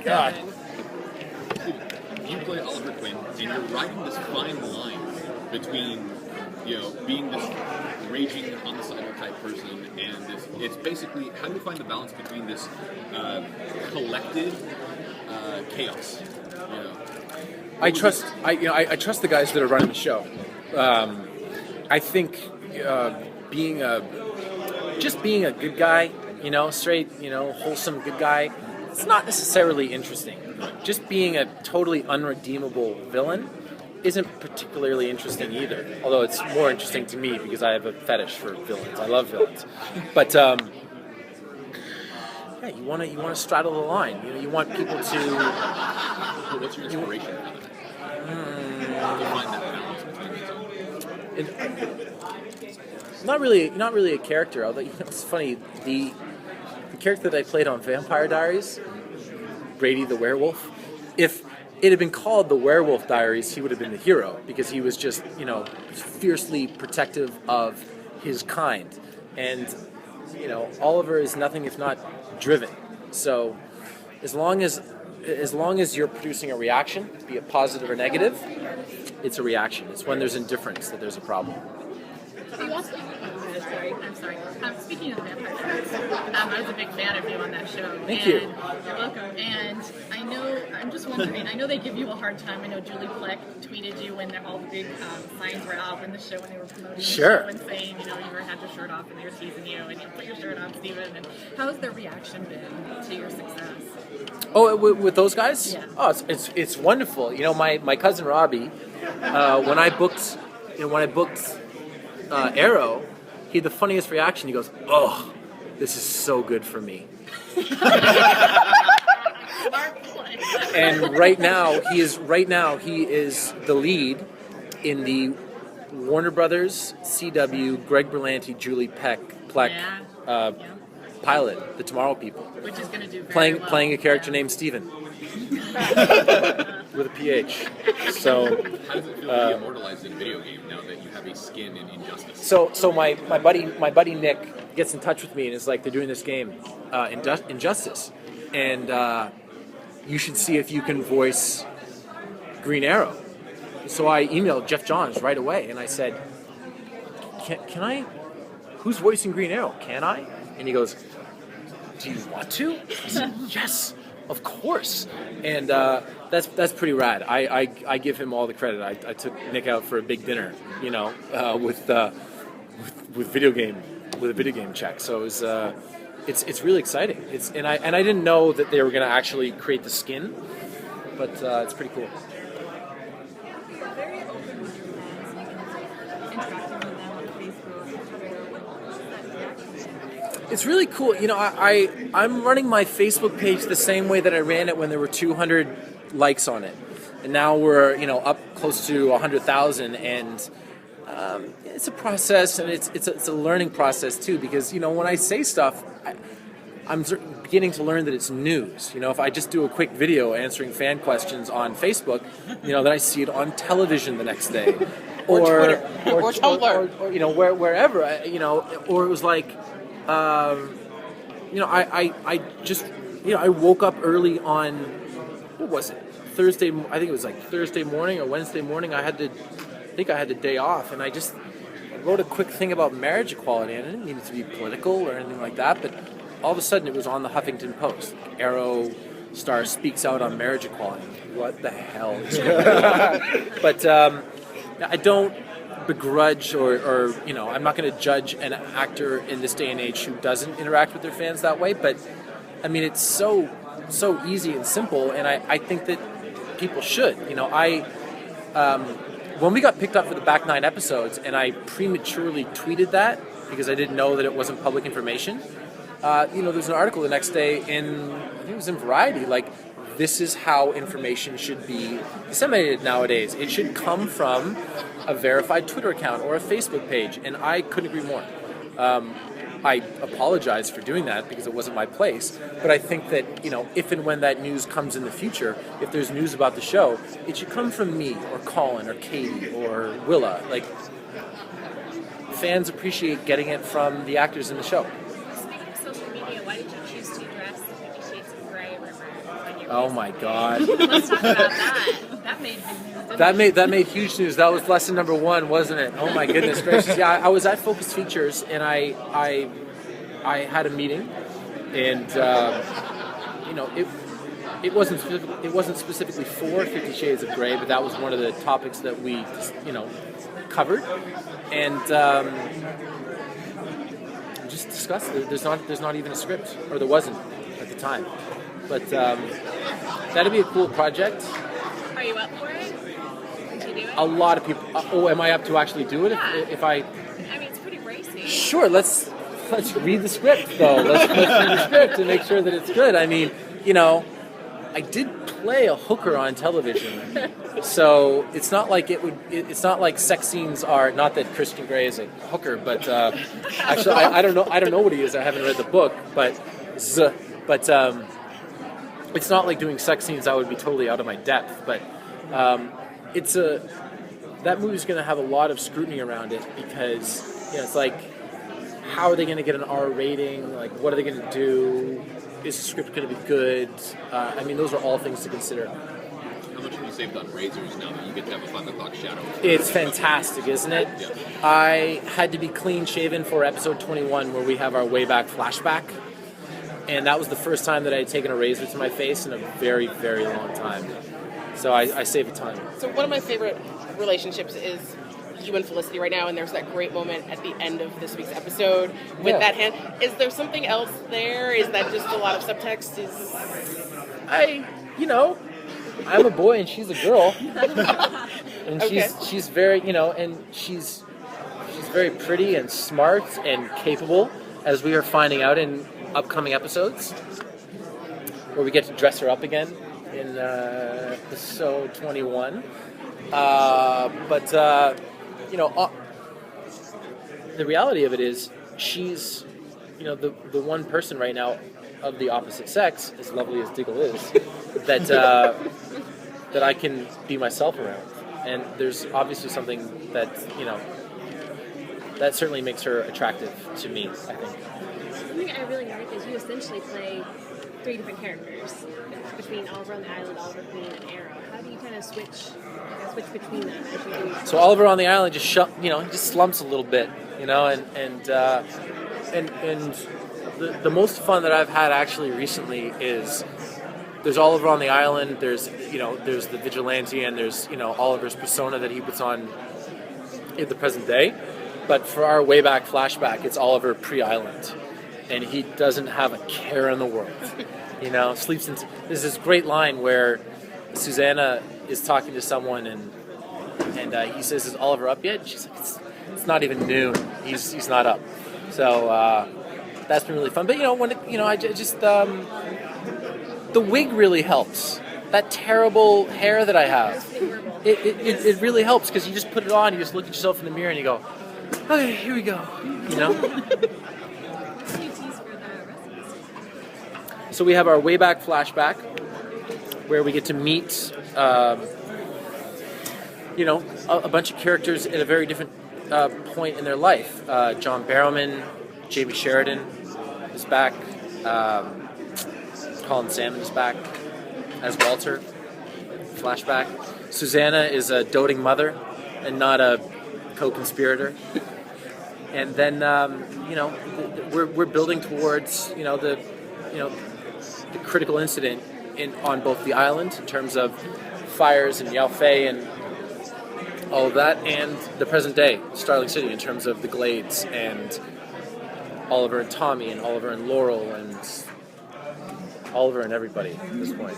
God. You play Oliver Queen, and you're riding this fine line between, being this raging homicidal type person and this. It's basically, how do you find the balance between this collected chaos? I trust the guys that are running the show. I think being a good guy, straight, wholesome good guy, it's not necessarily interesting. Just being a totally unredeemable villain isn't particularly interesting either. Although it's more interesting to me because I have a fetish for villains. I love villains. But yeah, you want to straddle the line. You want people to. What's your inspiration? To find that balance between the two. Not really a character. Although it's funny, the character that I played on Vampire Diaries, Brady the werewolf. If it had been called the Werewolf Diaries, he would have been the hero because he was just fiercely protective of his kind, and Oliver is nothing if not driven. So as long as you're producing a reaction, be it positive or negative, it's a reaction. It's when there's indifference that there's a problem. I'm sorry. Speaking of Vampire Diaries, I was a big fan of you on that show. Thank you. You're welcome. And I'm just wondering, I know they give you a hard time. I know Julie Pleck tweeted you when all the big signs were out when they were promoting the show and saying, you had your shirt off and they were teasing you and you put your shirt on, Steven. And how has their reaction been to your success? Oh, with those guys? Yeah. Oh, it's wonderful. My cousin Robbie, when I booked Arrow, he had the funniest reaction. He goes, "Oh, this is so good for me." And right now he is the lead in the Warner Brothers CW Greg Berlanti Julie Pleck pilot, The Tomorrow People, which is going to do very well. Playing a character named Steven with a PH. So how does it feel to be immortalized in a video game now that you have a skin in Injustice? So my buddy Nick gets in touch with me and is like, they're doing this game, Injustice, and you should see if you can voice Green Arrow. So I emailed Jeff Johns right away and I said, can I? Who's voicing Green Arrow? Can I? And he goes, do you want to? I said, yes, of course. And that's pretty rad. I give him all the credit. I took Nick out for a big dinner, with a video game check. So it was it's really exciting. And I didn't know that they were going to actually create the skin, but it's pretty cool. Very open with your fans. You can interacting with them on Facebook, Twitter. What's that reaction? It's really cool. I'm running my Facebook page the same way that I ran it when there were 200 likes on it, and now we're up close to 100,000. And it's a process, and it's a learning process too. Because when I say stuff, I'm beginning to learn that it's news. If I just do a quick video answering fan questions on Facebook, then I see it on television the next day, or Twitter, or Tumblr, or wherever. Or it was like. I just, I woke up early on, what was it? Thursday, I think it was like Thursday morning or Wednesday morning. I had the day off, and I just wrote a quick thing about marriage equality. And I didn't mean it to be political or anything like that, but all of a sudden it was on the Huffington Post. Arrow star speaks out on marriage equality. What the hell is going on? But I don't begrudge or I'm not going to judge an actor in this day and age who doesn't interact with their fans that way, but I mean it's so easy and simple, and I think that people should. When we got picked up for the back 9 episodes and I prematurely tweeted that because I didn't know that it wasn't public information, there's an article the next day I think it was in Variety, like, this is how information should be disseminated nowadays. It should come from a verified Twitter account or a Facebook page, and I couldn't agree more. I apologize for doing that because it wasn't my place, but I think that, if and when that news comes in the future, if there's news about the show, it should come from me or Colin or Katie or Willa. Like, fans appreciate getting it from the actors in the show. Speaking of social media, why did you choose to dress the 50 Shades of Grey when Oh my God. Let's talk about that. That made big news. Didn't That made huge news. That was lesson number 1, wasn't it? Oh my goodness gracious! Yeah, I was at Focus Features and I had a meeting, and it wasn't specifically for 50 Shades of Grey, but that was one of the topics that we covered, and just discussed it. There's not even a script, or there wasn't at the time, but that'd be a cool project. Are you up for it? Would you do it? A lot of people. Oh, am I up to actually do it? Yeah. If I. I mean, it's pretty racy. Sure. Let's read the script though. Let's read the script and make sure that it's good. I mean, I did play a hooker on television, so it's not like it's not like sex scenes are. Not that Christian Grey is a hooker, but actually, I don't know. I don't know what he is. I haven't read the book, but it's not like doing sex scenes. I would be totally out of my depth, but that movie's going to have a lot of scrutiny around it because it's like, how are they going to get an R rating? Like, what are they going to do? Is the script going to be good? I mean, those are all things to consider. How much have you saved on razors now that you get to have a 5 o'clock shadow? It's fantastic, isn't it? Yeah. I had to be clean shaven for episode 21 where we have our way back flashback. And that was the first time that I had taken a razor to my face in a very, very long time. So I save a ton. So one of my favorite relationships is you and Felicity right now, and there's that great moment at the end of this week's episode with that hand. Is there something else there? Is that just a lot of subtext? I'm a boy and she's a girl. And Okay. she's very, and she's very pretty and smart and capable, as we are finding out in upcoming episodes, where we get to dress her up again in episode 21. The reality of it is, she's, the one person right now of the opposite sex, as lovely as Diggle is, that I can be myself around. And there's obviously something that, that certainly makes her attractive to me, I think. Something I really like is you essentially play 3 different characters between Oliver on the Island, Oliver Queen, and Arrow. How do you kind of switch between them as you do? So Oliver on the Island just just slumps a little bit, and the most fun that I've had actually recently is there's Oliver on the Island, there's the vigilante, and there's Oliver's persona that he puts on in the present day. But for our way back flashback, it's Oliver pre-Island, and he doesn't have a care in the world. Sleeps in. There's this great line where Susanna is talking to someone, and he says, "Is Oliver up yet?" And she's like, "It's not even noon. He's not up." So that's been really fun. But the wig really helps. That terrible hair that I have, it really helps because you just put it on, you just look at yourself in the mirror, and you go, "Okay, here we go." So we have our way back flashback, where we get to meet, a bunch of characters at a very different point in their life. John Barrowman, Jamie Sheridan is back. Colin Salmon is back as Walter. Flashback. Susanna is a doting mother and not a co-conspirator. And then, we're building towards, the critical incident on both the island in terms of fires and Yao Fei and all of that, and the present day, Starling City, in terms of the Glades and Oliver and Tommy and Oliver and Laurel and Oliver and everybody at this point.